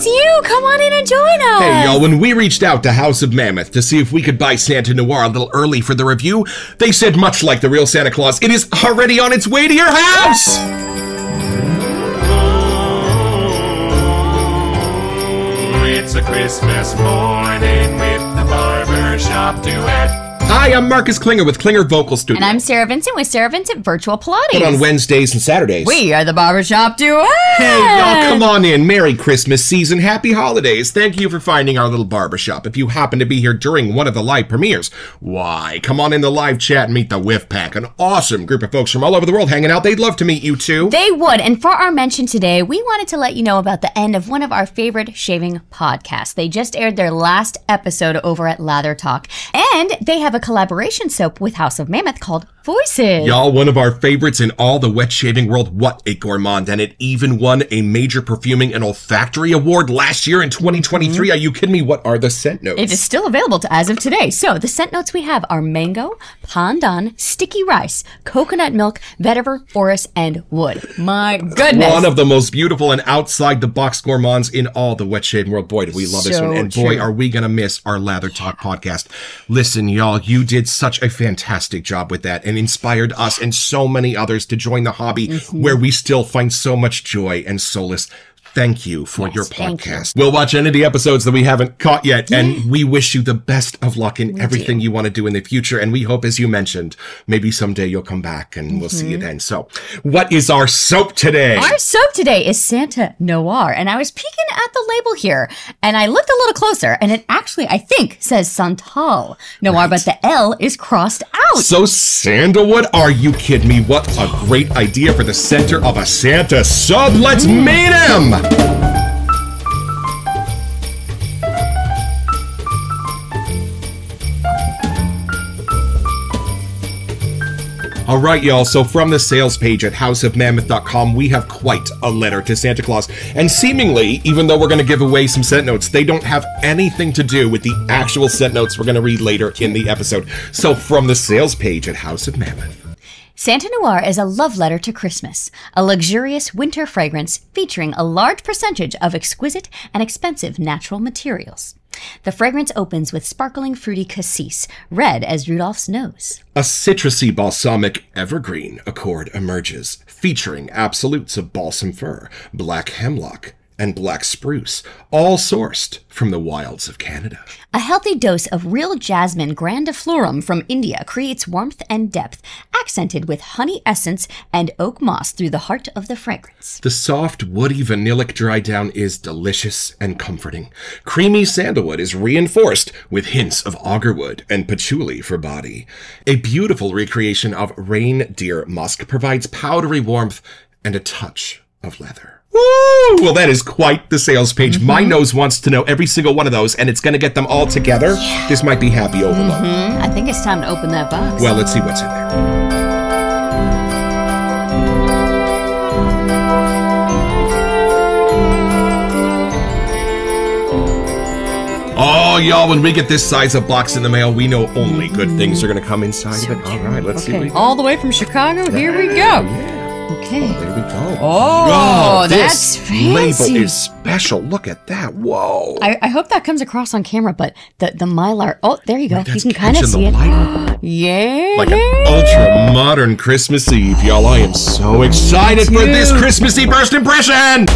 it's you. Come on in and join us. Hey, y'all, when we reached out to House of Mammoth to see if we could buy Santa Noir a little early for the review, they said, much like the real Santa Claus, it is already on its way to your house! It's a Christmas morning with the Barbershop Duet. Hi, I'm Marcus Klinger with Klinger Vocal Studio. And I'm Sarah Vincent with Sarah Vincent Virtual Pilates. But on Wednesdays and Saturdays. We are the Barbershop Duet. Hey, y'all, come on in. Merry Christmas season. Happy holidays. Thank you for finding our little barbershop. If you happen to be here during one of the live premieres, why, come on in the live chat and meet the Whiff Pack, an awesome group of folks from all over the world hanging out. They'd love to meet you, too. They would. And for our mention today, we wanted to let you know about the end of one of our favorite shaving podcasts. They just aired their last episode over at Lather Talk. And they have a collaboration soap with House of Mammoth called Voices. Y'all, one of our favorites in all the wet shaving world. What a gourmand. And it even won a major perfuming and olfactory award last year in 2023. Are you kidding me? What are the scent notes? It is still available as of today. So the scent notes we have are mango, pandan, sticky rice, coconut milk, vetiver, orris, and wood. My goodness. One of the most beautiful and outside the box gourmands in all the wet shaving world. Boy, do we love this one. And boy, are we going to miss our Lather Talk podcast. Listen, y'all, you did such a fantastic job with that and inspired us and so many others to join the hobby where we still find so much joy and solace. Thank you for your podcast. We'll watch any of the episodes that we haven't caught yet, and we wish you the best of luck in everything you want to do in the future. And we hope, as you mentioned, maybe someday you'll come back and we'll see you then. So, what is our soap today? Our soap today is Santa Noir. And I was peeking at the label here, and I looked a little closer, and it actually, I think, says Santal Noir, but the L is crossed out. So, sandalwood? Are you kidding me? What a great idea for the center of a Santa sub. Let's meet him! All right, y'all, so from the sales page at houseofmammoth.com, we have quite a letter to Santa Claus. And seemingly, even though we're going to give away some scent notes, they don't have anything to do with the actual scent notes we're going to read later in the episode. So from the sales page at House of Mammoth. Santa Noir is a love letter to Christmas, a luxurious winter fragrance featuring a large percentage of exquisite and expensive natural materials. The fragrance opens with sparkling fruity cassis, red as Rudolph's nose. A citrusy balsamic evergreen accord emerges, featuring absolutes of balsam fir, black hemlock, and black spruce, all sourced from the wilds of Canada. A healthy dose of real jasmine grandiflorum from India creates warmth and depth, accented with honey essence and oak moss through the heart of the fragrance. The soft, woody vanillic dry down is delicious and comforting. Creamy sandalwood is reinforced with hints of agarwood and patchouli for body. A beautiful recreation of reindeer musk provides powdery warmth and a touch of leather. Woo! Well, that is quite the sales page. My nose wants to know every single one of those, and it's going to get them all together. Yeah. This might be happy overload. I think it's time to open that box. Well, let's see what's in there. Oh, y'all, when we get this size of box in the mail, we know only good things are going to come inside of it. All right, let's see what we all the way from Chicago, here we go. Yeah. Okay. Oh, there we go. Oh, that's fancy. Label is special. Look at that. Whoa. I hope that comes across on camera, but the Mylar. Oh, there you go. You can kind of see it. Yeah. Like an ultra modern Christmas Eve, y'all. I am so excited for this Christmassy first impression.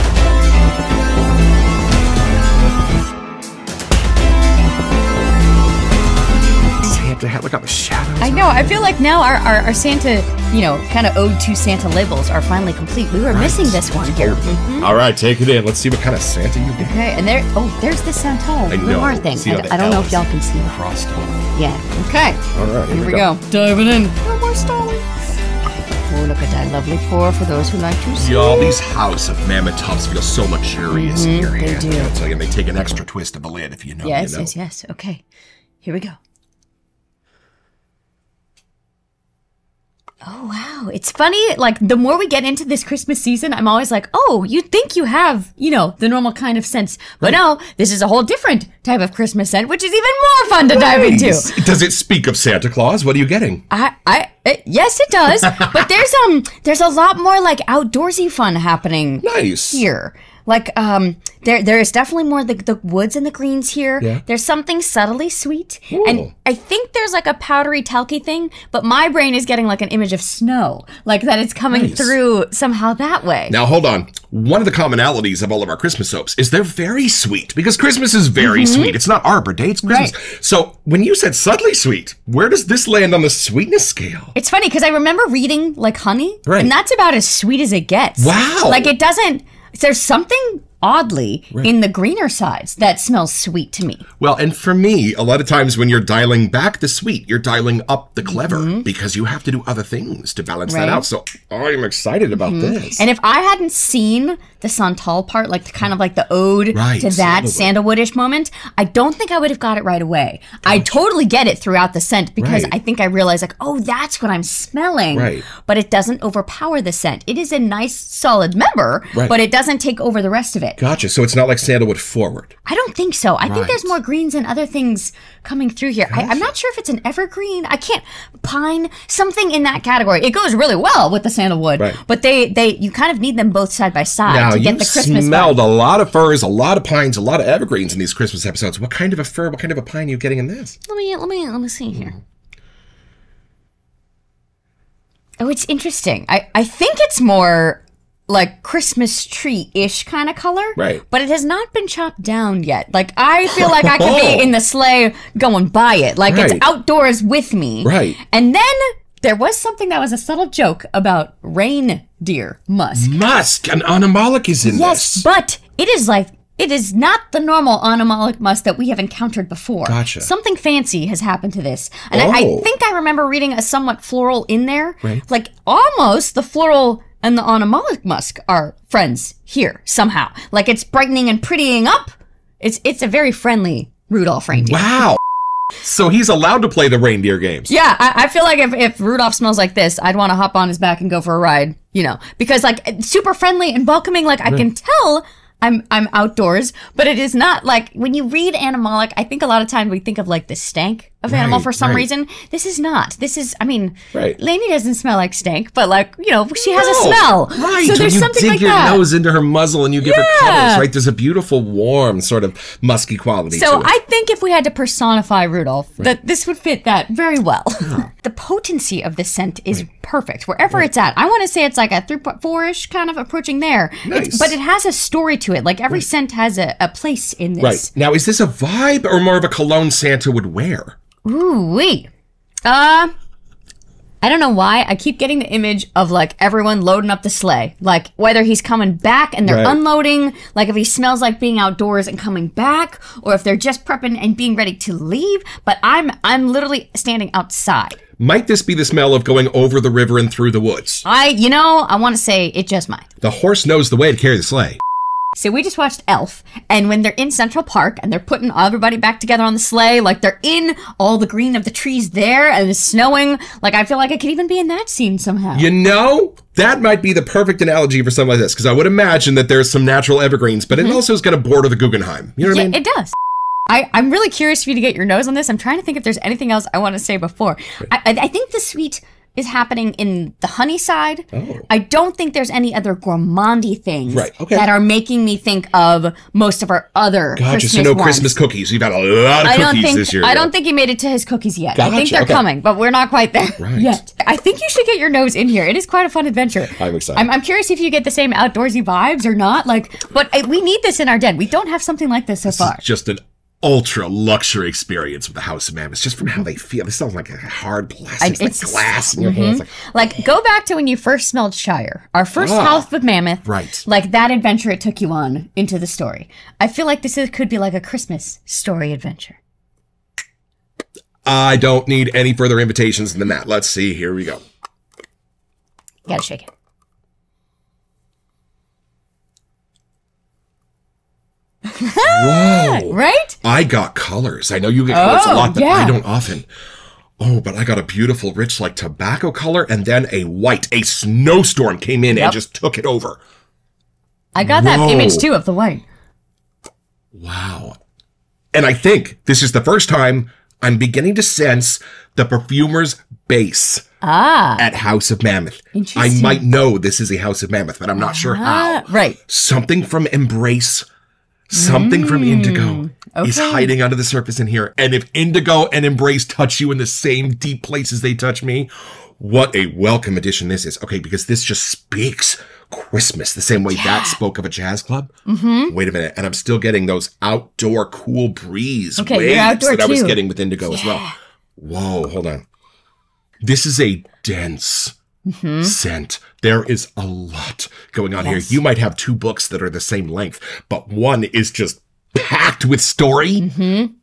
Look at the shadows. I know. I feel like now our Santa, kind of ode to Santa labels are finally complete. We were missing this one here. All right, take it in. Let's see what kind of Santa you get. Okay, and there's the Santal Noir thing. I don't know if y'all can see it. Crossed on. Yeah. Okay. All right. Here we go. Diving in. No more stalling. Oh, look at that lovely pour for those who like to see. Y'all, these House of Mammoth tubs feel so luxurious here. They do. I'll tell you, they take an extra twist of the lid if you know. Yes. Okay. Here we go. Oh, wow. It's funny, like, the more we get into this Christmas season, I'm always like, oh, you'd think you have, the normal kind of scents. But no, this is a whole different type of Christmas scent, which is even more fun to dive into. Does it speak of Santa Claus? What are you getting? Yes, it does. But there's a lot more, like, outdoorsy fun happening here. Like, there is definitely more the woods and the greens here. Yeah. There's something subtly sweet. Ooh. And I think there's like a powdery talky thing, but my brain is getting like an image of snow. Like that it's coming through somehow that way. Now, hold on. One of the commonalities of all of our Christmas soaps is they're very sweet, because Christmas is very sweet. It's not Arbor Day, it's Christmas. Right. So when you said subtly sweet, where does this land on the sweetness scale? It's funny because I remember reading like honey, Right. and that's about as sweet as it gets. Wow. Like it doesn't, there's something oddly in the greener sides that smells sweet to me. Well, and for me, a lot of times when you're dialing back the sweet, you're dialing up the clever, because you have to do other things to balance that out. So I'm excited about this. And if I hadn't seen the Santal part, like kind of like the ode to that sandalwoodish moment, I don't think I would have got it right away. I totally get it throughout the scent, because I think I realized like, oh, that's what I'm smelling. But it doesn't overpower the scent. It is a nice solid member, but it doesn't take over the rest of it. Gotcha. So it's not like sandalwood forward. I don't think so. I think there's more greens and other things coming through here. I'm not sure if it's an evergreen. I can't pine, something in that category. It goes really well with the sandalwood, but you kind of need them both side by side to get the Christmas smelled vibe. a lot of firs, a lot of pines, a lot of evergreens in these Christmas episodes. What kind of a fir, what kind of a pine are you getting in this? Let me see here. Oh, it's interesting. I think it's more like Christmas tree-ish kind of color. But it has not been chopped down yet. Like, I feel like I could be in the sleigh going by it. Like, it's outdoors with me. And then there was something that was a subtle joke about reindeer musk. An animalic is in this. Yes, but it is not the normal animalic musk that we have encountered before. Gotcha. Something fancy has happened to this. And I think I remember reading a somewhat floral in there. Like, almost the floral and the animalic musk are friends here somehow. Like, it's brightening and prettying up. It's a very friendly Rudolph reindeer. Wow. So he's allowed to play the reindeer games. Yeah, I feel like if Rudolph smells like this, I'd want to hop on his back and go for a ride, because like super friendly and welcoming. Like I can tell I'm outdoors, but it is not like when you read animalic, I think a lot of times we think of like the stank of animal for some reason. This is not. This is, I mean, Lainey doesn't smell like stank, but like, she has a smell. So there's something like that. You dig your nose into her muzzle and you give her cuddles, right? There's a beautiful, warm, sort of musky quality to it. So I think if we had to personify Rudolph, that this would fit that very well. The potency of the scent is perfect wherever it's at. I want to say it's like a 3.4-ish kind of approaching there. Nice. But it has a story to it. Like every scent has a place in this. Now, is this a vibe or more of a cologne Santa would wear? Ooh-wee. I don't know why. I keep getting the image of like everyone loading up the sleigh. Like whether he's coming back and they're unloading, like if he smells like being outdoors and coming back, or if they're just prepping and being ready to leave. But I'm literally standing outside. Might this be the smell of going over the river and through the woods? I want to say it just might. The horse knows the way to carry the sleigh. So we just watched Elf, and when they're in Central Park and they're putting everybody back together on the sleigh, like they're in all the green of the trees there and it's snowing, like I feel like I could even be in that scene somehow. That might be the perfect analogy for something like this, because I would imagine that there's some natural evergreens, but it also is going to border the Guggenheim. You know what I mean? It does. I'm really curious for you to get your nose on this. I'm trying to think if there's anything else I want to say before. I think the sweet is happening in the honey side. I don't think there's any other gourmandy things that are making me think of most of our other Christmas so no ones. Christmas cookies. You've got a lot of cookies this year. I don't think he made it to his cookies yet. I think they're coming, but we're not quite there yet. I think you should get your nose in here. It is quite a fun adventure. I'm excited. I'm curious if you get the same outdoorsy vibes or not. But we need this in our den. We don't have something like this so far. It's just an ultra luxury experience with the House of Mammoth, just from how they feel. This sounds like a hard plastic, like glass in your hands. Like, go back to when you first smelled Shire, our first house with Mammoth. Like that adventure it took you on into the story. I feel like could be like a Christmas story adventure. I don't need any further invitations than that. Let's see. Here we go. You gotta shake it. Whoa. Right? I got colors. I know you get colors a lot, but I don't often. Oh, but I got a beautiful, rich, like tobacco color, and then a white. A snowstorm came in and just took it over. I got that image too of the white. Wow. And I think this is the first time I'm beginning to sense the perfumer's base. at House of Mammoth. I might know this is a House of Mammoth, but I'm not sure how. Right. Something from Embrace, something from Indigo is hiding under the surface in here. And if Indigo and Embrace touch you in the same deep places they touch me, what a welcome addition this is. Okay, because this just speaks Christmas the same way that spoke of a jazz club. Wait a minute. And I'm still getting those outdoor cool breeze waves that I was getting with Indigo as well. Whoa, hold on. This is a dense scent. There is a lot going on here. You might have 2 books that are the same length, but one is just packed with story.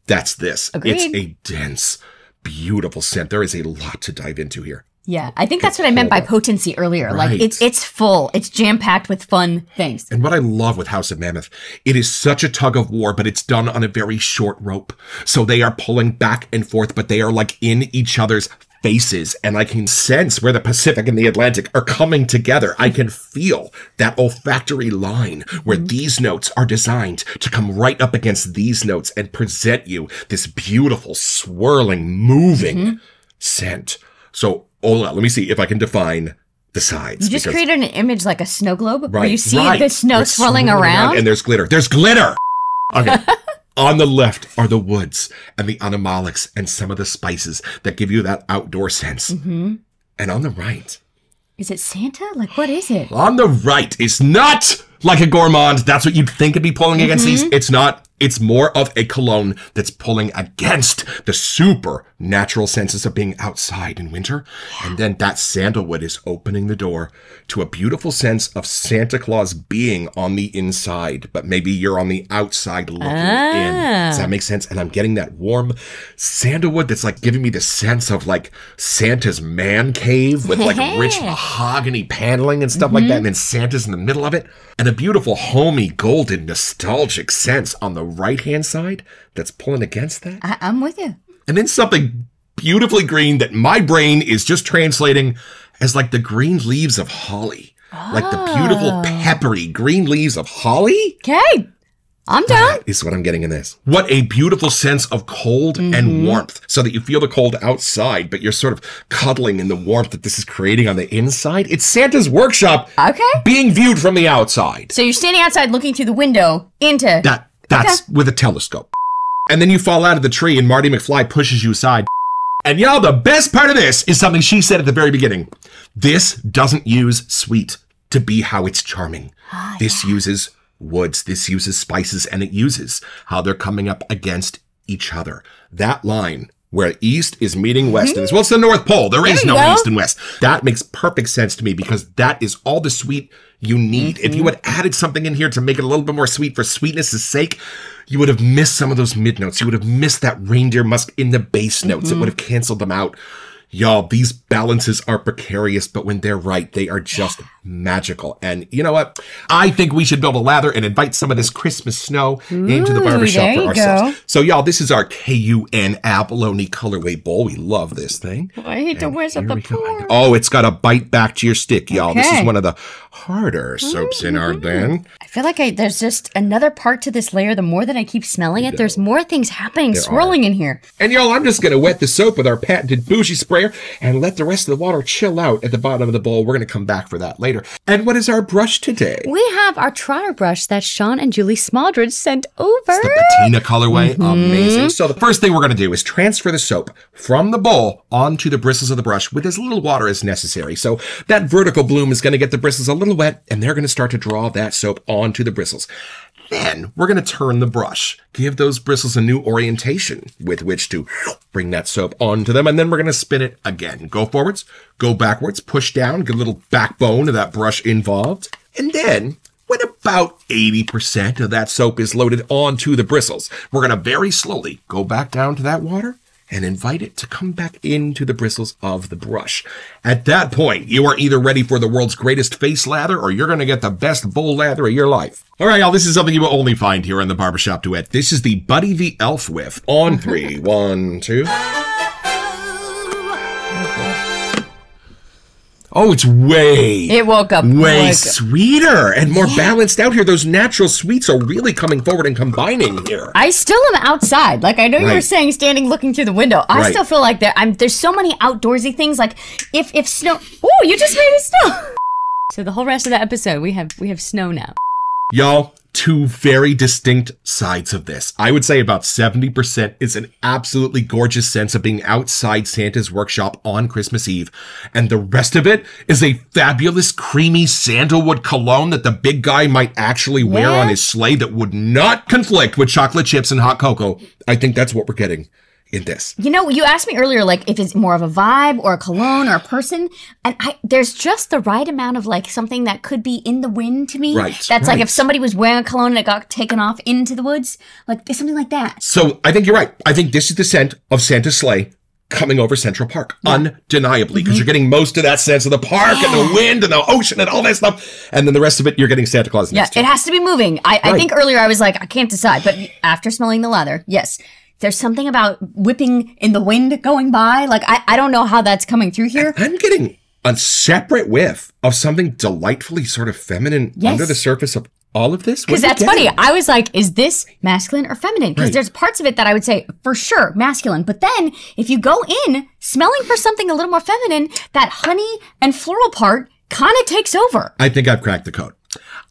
That's this. Agreed. It's a dense, beautiful scent. There is a lot to dive into here. Yeah, I think that's what I meant by potency earlier. Like, it's full. It's jam-packed with fun things. And what I love with House of Mammoth, it is such a tug of war, but it's done on a very short rope. So they are pulling back and forth, but they are like in each other's faces. And I can sense where the Pacific and the Atlantic are coming together. I can feel that olfactory line where these notes are designed to come right up against these notes and present you this beautiful, swirling, moving scent. So, let me see if I can define the sides. You just created an image like a snow globe where you see the the snow swirling around. And there's glitter. There's glitter! Okay. On the left are the woods and the animalics and some of the spices that give you that outdoor sense. And on the right... Is it Santa? Like, what is it? On the right is not like a gourmand. That's what you'd think would be pulling against these. It's not. It's more of a cologne that's pulling against the supernatural senses of being outside in winter. And then that sandalwood is opening the door to a beautiful sense of Santa Claus being on the inside, but maybe you're on the outside looking in. Does that make sense? And I'm getting that warm sandalwood that's like giving me the sense of like Santa's man cave with like rich mahogany paneling and stuff like that. And then Santa's in the middle of it. And a beautiful homey golden nostalgic sense on the right-hand side that's pulling against that. I'm with you. And then something beautifully green that my brain is just translating as like the green leaves of holly. Like the beautiful peppery green leaves of holly. Okay. I'm down. That is what I'm getting in this. What a beautiful sense of cold and warmth so that you feel the cold outside, but you're sort of cuddling in the warmth that this is creating on the inside. It's Santa's workshop being viewed from the outside. So you're standing outside looking through the window into... That's with a telescope. And then you fall out of the tree and Marty McFly pushes you aside. And y'all, the best part of this is something she said at the very beginning. This doesn't use sweet to be how it's charming. This uses woods, this uses spices, and it uses how they're coming up against each other. That line where east is meeting west, and well, it's the North Pole. There is no east and west. That makes perfect sense to me because that is all the sweet you need. If you had added something in here to make it a little bit more sweet for sweetness' sake, you would have missed some of those mid notes. You would have missed that reindeer musk in the bass notes. It would have canceled them out. Y'all, these balances are precarious, but when they're right, they are just magical. And you know what? I think we should build a lather and invite some of this Christmas snow into the barbershop for ourselves. So y'all, this is our KUN abalone colorway bowl. We love this thing. I hate to whiz up the pour. Oh, it's got a bite back to your stick, y'all. This is one of the harder soaps in our den. I feel like there's just another part to this layer. The more that I keep smelling it, there's more things happening, swirling in here. And y'all, I'm just going to wet the soap with our patented bougie sprayer and let the rest of the water chill out at the bottom of the bowl. We're going to come back for that later. And what is our brush today? We have our Trotter brush that Sean and Julie Smaldridge sent over. It's the patina colorway. Amazing. So the first thing we're going to do is transfer the soap from the bowl onto the bristles of the brush with as little water as necessary. So that vertical bloom is going to get the bristles a little wet, and they're going to start to draw that soap onto the bristles. Then we're going to turn the brush, give those bristles a new orientation with which to bring that soap onto them. And then we're going to spin it again. Go forwards, go backwards, push down, get a little backbone of that brush involved. And then when about 80% of that soap is loaded onto the bristles, we're going to very slowly go back down to that water and invite it to come back into the bristles of the brush. At that point, you are either ready for the world's greatest face lather or you're going to get the best bowl lather of your life. All right, y'all, this is something you will only find here on the Barbershop Duet. This is the Buddy the Elf whiff. On 3. 1, 2. Oh, it's It woke up way sweeter and more balanced out here. Those natural sweets are really coming forward and combining here. I still am outside. Like, I know you were saying standing looking through the window. I still feel like there's so many outdoorsy things. Like, if snow... Oh, you just made it snow! So the whole rest of the episode, we have snow now. Y'all, two very distinct sides of this. I would say about 70% is an absolutely gorgeous sense of being outside Santa's workshop on Christmas Eve. And the rest of it is a fabulous, creamy sandalwood cologne that the big guy might actually wear on his sleigh that would not conflict with chocolate chips and hot cocoa. I think that's what we're getting in this. You know, you asked me earlier, like, if it's more of a vibe or a cologne or a person, and there's just the right amount of, like, something that could be in the wind to me. Right. That's like if somebody was wearing a cologne and it got taken off into the woods, like, something like that. So I think you're right. I think this is the scent of Santa's sleigh coming over Central Park, undeniably, because you're getting most of that sense of the park and the wind and the ocean and all that stuff. And then the rest of it, you're getting Santa Claus next to. It has to be moving. I think earlier I was like, I can't decide, but after smelling the leather, yes. There's something about whipping in the wind going by. Like, I don't know how that's coming through here. I'm getting a separate whiff of something delightfully sort of feminine under the surface of all of this. Because that's funny. I was like, is this masculine or feminine? Because there's parts of it that I would say, for sure, masculine. But then, if you go in smelling for something a little more feminine, that honey and floral part kind of takes over. I think I've cracked the code.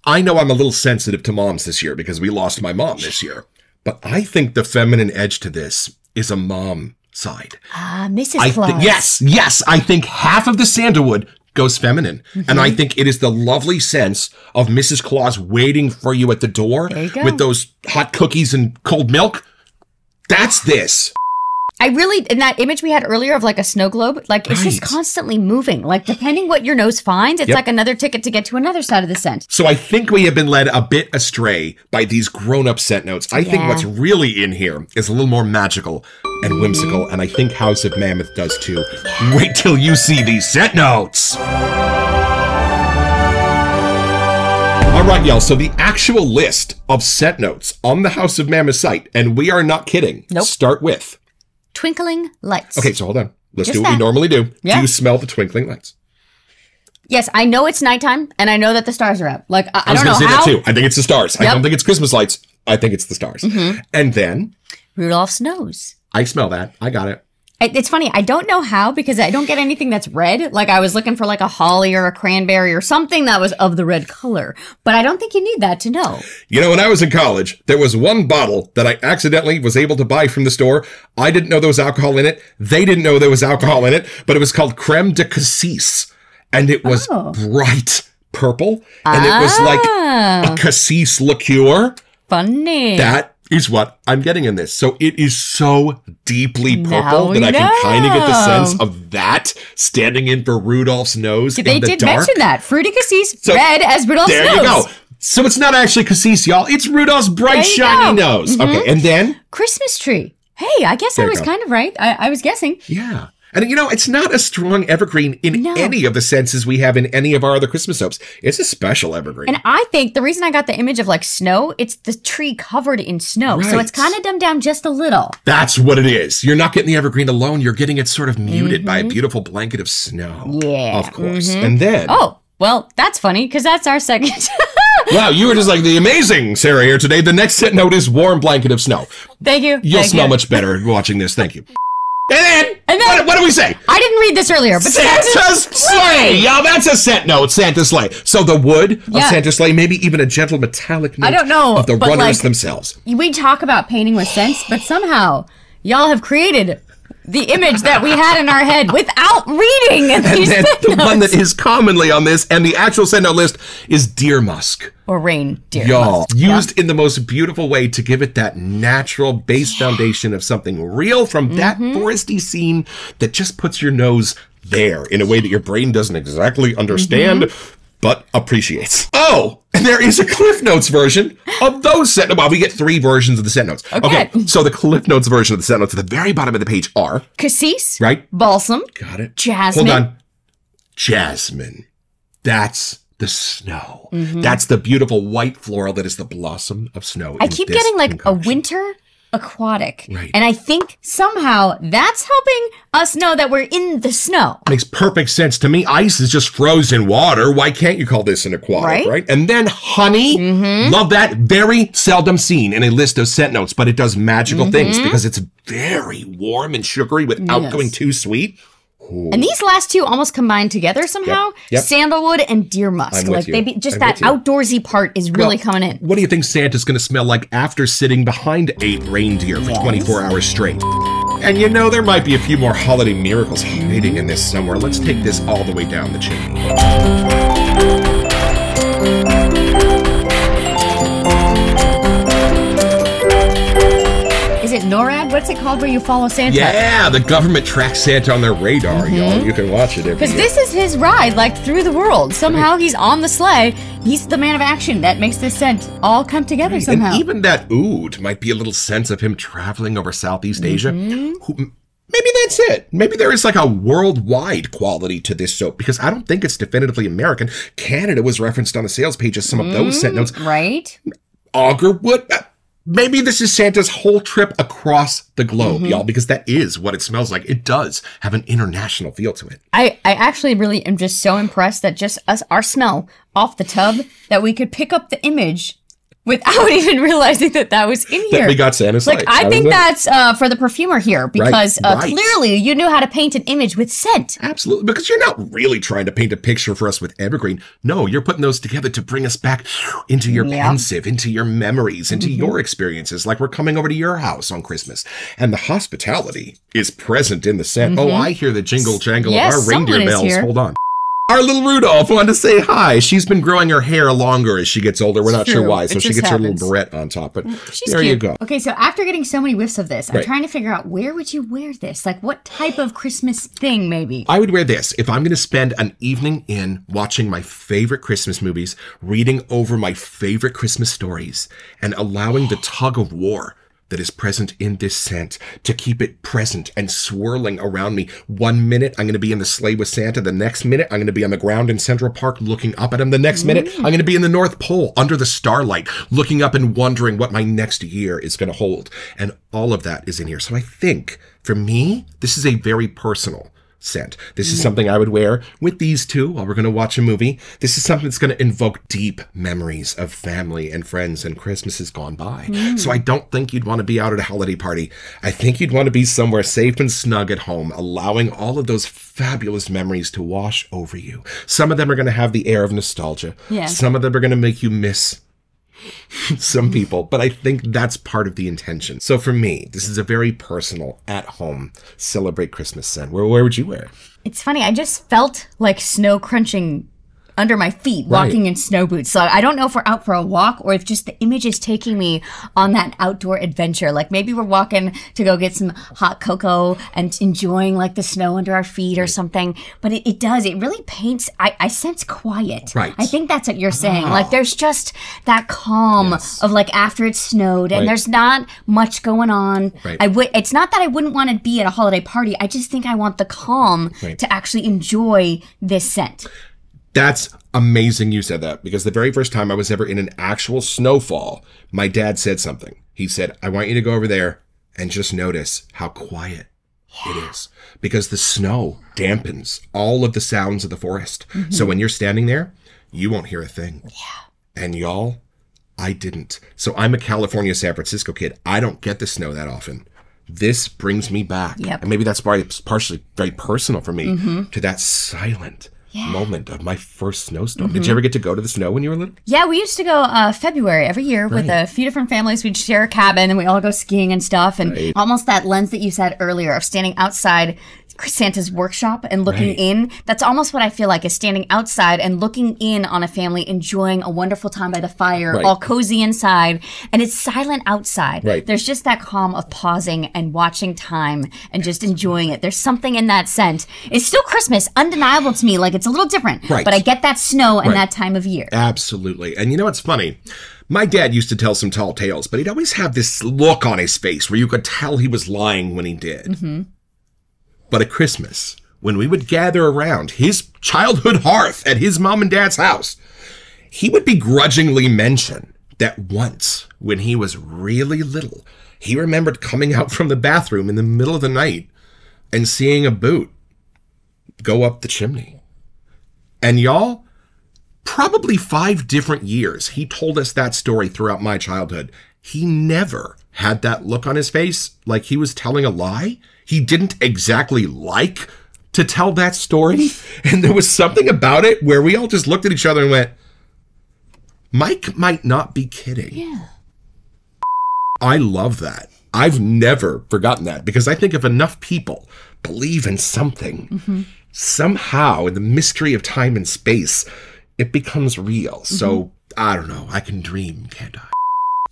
I know I'm a little sensitive to moms this year because we lost my mom this year. But I think the feminine edge to this is a mom side. Mrs. Claus. Yes. I think half of the sandalwood goes feminine. And I think it is the lovely sense of Mrs. Claus waiting for you at the door with those hot cookies and cold milk. That's this. I really, in that image we had earlier of like a snow globe, like it's just constantly moving. Like depending what your nose finds, it's like another ticket to get to another side of the scent. So I think we have been led a bit astray by these grown-up scent notes. I think what's really in here is a little more magical and whimsical, and I think House of Mammoth does too. Wait till you see these scent notes. All right, y'all, so the actual list of scent notes on the House of Mammoth site, and we are not kidding, start with twinkling lights. Okay, so hold on. Let's do what we normally do. Yeah. Do you smell the twinkling lights? Yes, I know it's nighttime, and I know that the stars are out. Like, I don't know how. I was going to say that too. I think it's the stars. I don't think it's Christmas lights. I think it's the stars. And then Rudolph's nose. I smell that. I got it. It's funny. I don't know how because I don't get anything that's red. Like I was looking for like a holly or a cranberry or something that was of the red color. But I don't think you need that to know. You know, when I was in college, there was one bottle that I accidentally was able to buy from the store. I didn't know there was alcohol in it. They didn't know there was alcohol in it. But it was called Creme de Cassis. And it was bright purple. And it was like a cassis liqueur. Funny. That is what I'm getting in this. So it is so deeply purple that I can kind of get the sense of that standing in for Rudolph's nose in the dark. They did mention that. Fruity Cassis, red as Rudolph's nose. There you go. So it's not actually Cassis, y'all. It's Rudolph's bright, shiny nose. Okay, and then? Christmas tree. Hey, I guess I was kind of right. I was guessing. Yeah. And, you know, it's not a strong evergreen in any of the senses we have in any of our other Christmas soaps. It's a special evergreen. And I think the reason I got the image of, like, snow, it's the tree covered in snow. Right. So it's kind of dumbed down just a little. That's what it is. You're not getting the evergreen alone. You're getting it sort of muted by a beautiful blanket of snow. Yeah. Of course. And then... Oh, well, that's funny, because that's our second... Wow, you were just like the amazing Sarah here today. The next set note is warm blanket of snow. Thank you. You'll smell much better watching this. Thank you. And then what do we say? I didn't read this earlier, but Santa's sleigh. Y'all, that's a scent note, Santa's sleigh. So the wood of Santa's sleigh, maybe even a gentle metallic note of the runners themselves. We talk about painting with scents, but somehow y'all have created the image that we had in our head without reading these scent notes. The one that is commonly on this and the actual scent note list is deer musk. Or reindeer Y'all, musk. Used in the most beautiful way to give it that natural base foundation of something real from that foresty scene that just puts your nose there in a way that your brain doesn't exactly understand, but appreciates. Oh, and there is a Cliff Notes version of those scent notes. Well, we get 3 versions of the scent notes. Okay, so the Cliff Notes version of the scent notes at the very bottom of the page are... Cassis. Right. Balsam. Got it. Jasmine. Hold on. Jasmine. That's the snow. That's the beautiful white floral that is the blossom of snow. I keep getting like a winter aquatic. Right. And I think somehow that's helping us know that we're in the snow. Makes perfect sense to me. Ice is just frozen water. Why can't you call this an aquatic, right? And then honey, love that. Very seldom seen in a list of scent notes, but it does magical things because it's very warm and sugary without going too sweet. Ooh. And these last two almost combined together somehow. Yep. Sandalwood and deer musk. Like that outdoorsy part is really coming in. What do you think Santa's going to smell like after sitting behind 8 reindeer for 24 hours straight? And you know, there might be a few more holiday miracles hiding in this somewhere. Let's take this all the way down the chimney. Is it NORAD? What's it called where you follow Santa? Yeah, the government tracks Santa on their radar, y'all. You can watch it every year. Because this is his ride, like, through the world. Somehow he's on the sleigh. He's the man of action that makes this scent all come together somehow. And even that oud might be a little sense of him traveling over Southeast Asia. Maybe that's it. Maybe there is like a worldwide quality to this soap because I don't think it's definitively American. Canada was referenced on the sales page as some of those scent notes. Right. Augerwood. Maybe this is Santa's whole trip across the globe, y'all, because that is what it smells like. It does have an international feel to it. I actually really am just so impressed that just our smell off the tub, that we could pick up the image without even realizing that was in here. That we got Santa's like, I think that's for the perfumer here, because clearly you knew how to paint an image with scent. Absolutely, because you're not really trying to paint a picture for us with evergreen. No, you're putting those together to bring us back into your pensive, into your memories, into your experiences, like we're coming over to your house on Christmas. And the hospitality is present in the scent. Oh, I hear the jingle jangle of our reindeer bells. Hold on. Our little Rudolph wanted to say hi. She's been growing her hair longer as she gets older. We're not sure why. So she gets her little barrette on top. But there you go. Okay, so after getting so many whiffs of this, I'm trying to figure out, where would you wear this? Like, what type of Christmas thing, maybe? I would wear this. If I'm going to spend an evening in watching my favorite Christmas movies, reading over my favorite Christmas stories, and allowing the tug of war that is present in this scent to keep it present and swirling around me. 1 minute, I'm going to be in the sleigh with Santa. The next minute, I'm going to be on the ground in Central Park looking up at him. The next minute, I'm going to be in the North Pole under the starlight, looking up and wondering what my next year is going to hold. And all of that is in here. So I think, for me, this is a very personal scent. This is something I would wear with these two while we're going to watch a movie. This is something that's going to invoke deep memories of family and friends and Christmases gone by. So I don't think you'd want to be out at a holiday party. I think you'd want to be somewhere safe and snug at home, allowing all of those fabulous memories to wash over you. Some of them are going to have the air of nostalgia. Some of them are going to make you miss some people, but I think that's part of the intention. So for me, this is a very personal, at-home, celebrate Christmas scent. Where would you wear it? It's funny, I just felt like snow crunching under my feet, walking in snow boots. So I don't know if we're out for a walk or if just the image is taking me on that outdoor adventure. Like maybe we're walking to go get some hot cocoa and enjoying like the snow under our feet or something. But it really paints, I sense quiet. I think that's what you're saying. Like there's just that calm of like after it snowed and there's not much going on. It's not that I wouldn't want to be at a holiday party. I just think I want the calm to actually enjoy this scent. That's amazing you said that, because the very first time I was ever in an actual snowfall, my dad said something. He said, I want you to go over there and just notice how quiet it is, because the snow dampens all of the sounds of the forest. So when you're standing there, you won't hear a thing. And y'all, I didn't. So I'm a California, San Francisco kid. I don't get the snow that often. This brings me back. And maybe that's why it's partially very personal for me to that silent moment of my first snowstorm. Did you ever get to go to the snow when you were little? Yeah, we used to go February every year with a few different families. We'd share a cabin and we all go skiing and stuff. And almost that lens that you said earlier of standing outside Santa's workshop and looking in. That's almost what I feel like, is standing outside and looking in on a family, enjoying a wonderful time by the fire, all cozy inside. And it's silent outside. There's just that calm of pausing and watching time and just enjoying it. There's something in that scent. It's still Christmas, undeniable to me. Like it's a little different, but I get that snow and that time of year. Absolutely. And you know what's funny? My dad used to tell some tall tales, but he'd always have this look on his face where you could tell he was lying when he did. But at Christmas, when we would gather around his childhood hearth at his mom and dad's house, he would begrudgingly mention that once, when he was really little, he remembered coming out from the bathroom in the middle of the night and seeing a boot go up the chimney. And y'all, probably 5 different years he told us that story throughout my childhood. He never had that look on his face like he was telling a lie. He didn't exactly like to tell that story. And there was something about it where we all just looked at each other and went, Mike might not be kidding. Yeah. I love that. I've never forgotten that, because I think if enough people believe in something, somehow in the mystery of time and space, it becomes real. So, I don't know. I can dream, can't I?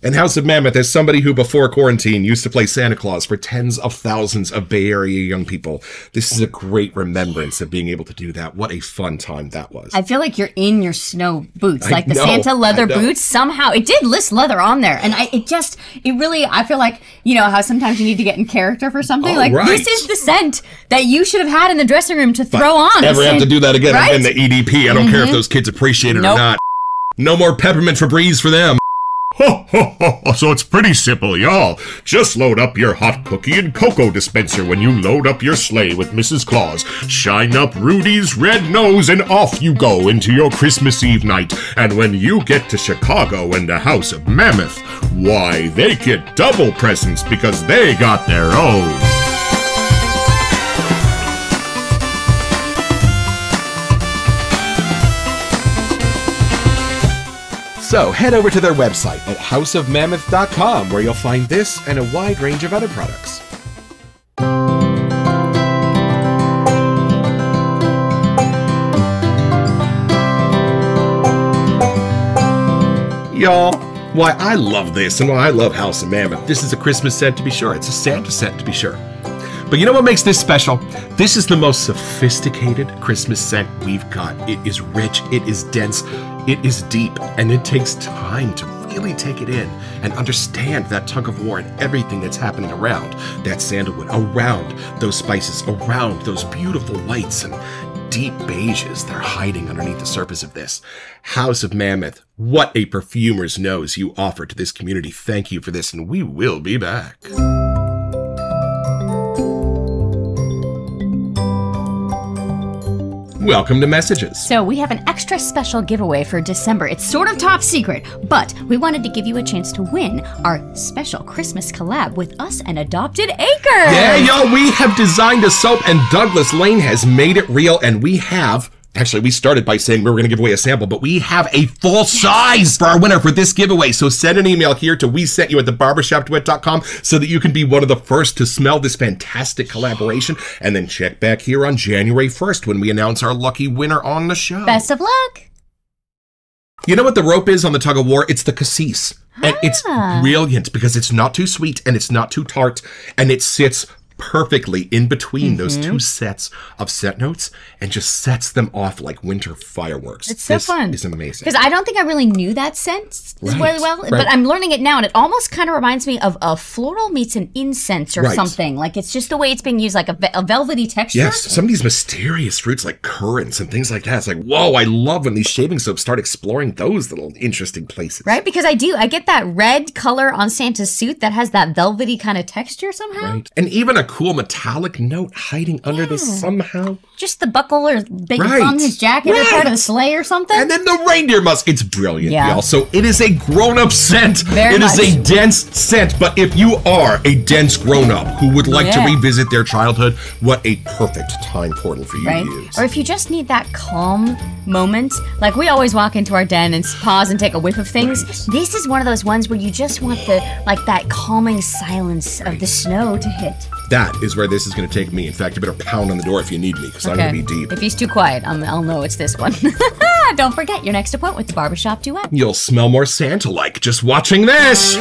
And House of Mammoth, as somebody who before quarantine used to play Santa Claus for tens of thousands of Bay Area young people, this is a great remembrance of being able to do that. What a fun time that was. I feel like you're in your snow boots, like the know, Santa leather boots. Somehow it did list leather on there. And I feel like, you know, how sometimes you need to get in character for something. This is the scent that you should have had in the dressing room to throw on. Never have to do that again. Right? I'm in the EDP. I don't care if those kids appreciate it or not. No more peppermint Febreze for them. Ho, ho, ho, ho. So it's pretty simple, y'all. Just load up your hot cookie and cocoa dispenser when you load up your sleigh with Mrs. Claus. Shine up Rudy's red nose and off you go into your Christmas Eve night. And when you get to Chicago and the House of Mammoth, why, they get double presents because they got their own. So head over to their website at houseofmammoth.com, where you'll find this and a wide range of other products. Y'all, why I love this and why I love House of Mammoth. This is a Christmas scent to be sure. It's a Santa scent to be sure. But you know what makes this special? This is the most sophisticated Christmas scent we've got. It is rich, it is dense, it is deep, and it takes time to really take it in and understand that tug of war and everything that's happening around that sandalwood, around those spices, around those beautiful whites and deep beiges that are hiding underneath the surface of this. House of Mammoth, what a perfumer's nose you offer to this community. Thank you for this, and we will be back. Welcome to Messages. So we have an extra special giveaway for December. It's sort of top secret, but we wanted to give you a chance to win our special Christmas collab with us and Adopted Acre. Yeah, y'all, we have designed a soap and Douglas Lane has made it real, and we have... Actually, we started by saying we were going to give away a sample, but we have a full size for our winner for this giveaway. So send an email here to WeSentYou@theBarbershopDuet.com so that you can be one of the first to smell this fantastic collaboration. And then check back here on January 1st when we announce our lucky winner on the show. Best of luck. You know what the rope is on the tug of war? It's the cassis. And it's brilliant because it's not too sweet and it's not too tart. And it sits perfectly in between those two sets of scent notes and just sets them off like winter fireworks. It's so fun. It's amazing. Because I don't think I really knew that scent really well, but I'm learning it now, and it almost kind of reminds me of a floral meets an incense or something. Like, it's just the way it's being used, like a velvety texture. Yes, some of these mysterious fruits like currants and things like that. It's like, whoa, I love when these shaving soaps start exploring those little interesting places. Right? Because I get that red color on Santa's suit that has that velvety kind of texture somehow. Right. And even a cool metallic note hiding under this somehow. Just the buckle or from his jacket or part of the sleigh or something. And then the reindeer musk. It's brilliant, y'all. So it is a grown-up scent. It is a dense scent. But if you are a dense grown-up who would like to revisit their childhood, what a perfect time portal for you to use. Or if you just need that calm moment, like we always walk into our den and pause and take a whiff of things. This is one of those ones where you just want that calming silence of the snow to hit. That is where this is going to take me. In fact, you better pound on the door if you need me, because I'm going to be deep. If he's too quiet, I'll know it's this one. Don't forget your next appointment with the Barbershop Duet. You'll smell more Santa-like just watching this.